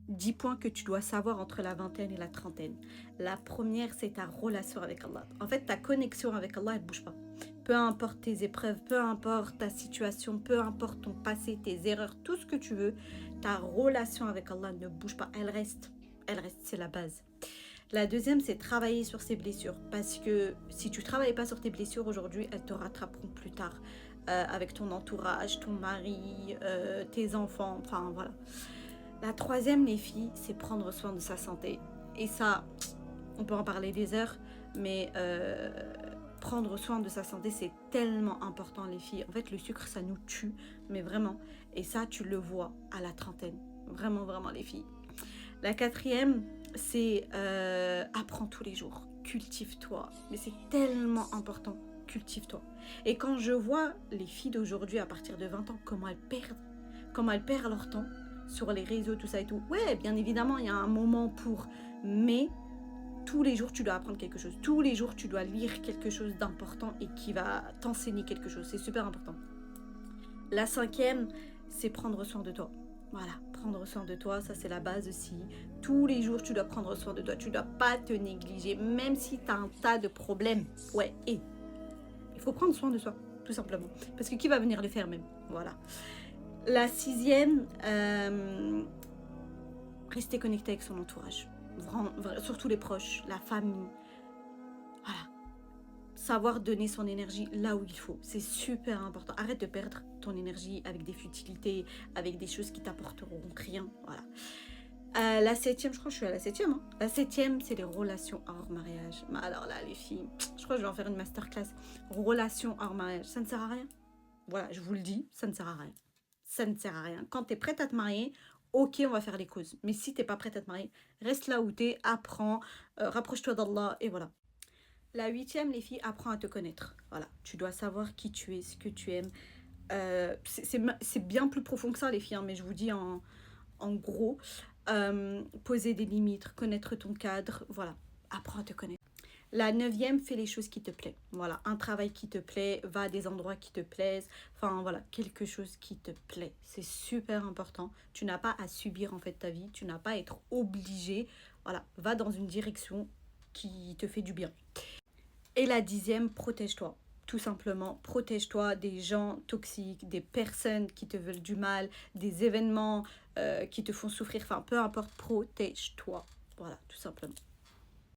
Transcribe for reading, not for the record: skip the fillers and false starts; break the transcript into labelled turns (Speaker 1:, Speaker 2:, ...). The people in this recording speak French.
Speaker 1: 10 points que tu dois savoir entre la vingtaine et la trentaine. La première, c'est ta relation avec Allah. En fait, ta connexion avec Allah, elle ne bouge pas. Peu importe tes épreuves, peu importe ta situation, peu importe ton passé, tes erreurs, tout ce que tu veux, ta relation avec Allah ne bouge pas. Elle reste, c'est la base. La deuxième, c'est travailler sur ses blessures. Parce que si tu ne travailles pas sur tes blessures aujourd'hui, elles te rattraperont plus tard. Avec ton entourage, ton mari, tes enfants, enfin voilà. La troisième, les filles, c'est prendre soin de sa santé. Et ça, on peut en parler des heures, mais prendre soin de sa santé, c'est tellement important, les filles. En fait, le sucre, ça nous tue, mais vraiment. Et ça, tu le vois à la trentaine. Vraiment, vraiment, les filles. La quatrième, c'est apprends tous les jours. Cultive-toi. Mais c'est tellement important. Cultive-toi. Et quand je vois les filles d'aujourd'hui, à partir de 20 ans, comment elles perdent leur temps sur les réseaux, tout ça et tout. Ouais, bien évidemment, il y a un moment pour, mais tous les jours, tu dois apprendre quelque chose. Tous les jours, tu dois lire quelque chose d'important et qui va t'enseigner quelque chose. C'est super important. La cinquième, c'est prendre soin de toi. Voilà, prendre soin de toi, ça c'est la base aussi. Tous les jours, tu dois prendre soin de toi. Tu ne dois pas te négliger, même si tu as un tas de problèmes. Ouais, et il faut prendre soin de soi, tout simplement. Parce que qui va venir le faire même? Voilà. La sixième, rester connecté avec son entourage. Surtout les proches, la famille. Voilà. Savoir donner son énergie là où il faut. C'est super important. Arrête de perdre ton énergie avec des futilités, avec des choses qui t'apporteront rien. Voilà. La septième, je crois que je suis à la septième. Hein. La septième, c'est les relations hors mariage. Mais alors là, les filles, je crois que je vais en faire une masterclass. Relations hors mariage, ça ne sert à rien. Voilà, je vous le dis, ça ne sert à rien. Ça ne sert à rien. Quand tu es prête à te marier, ok, on va faire les causes. Mais si tu n'es pas prête à te marier, reste là où tu es, apprends, rapproche-toi d'Allah et voilà. La huitième, les filles, apprends à te connaître. Voilà, tu dois savoir qui tu es, ce que tu aimes. C'est bien plus profond que ça, les filles, hein, mais je vous dis en gros, poser des limites, connaître ton cadre, voilà, apprends à te connaître. La neuvième, fais les choses qui te plaisent. Voilà, un travail qui te plaît, va à des endroits qui te plaisent. Enfin, voilà, quelque chose qui te plaît. C'est super important. Tu n'as pas à subir, en fait, ta vie. Tu n'as pas à être obligé. Voilà, va dans une direction qui te fait du bien. Et la dixième, protège-toi. Tout simplement, protège-toi des gens toxiques, des personnes qui te veulent du mal, des événements qui te font souffrir. Enfin, peu importe, protège-toi. Voilà, tout simplement.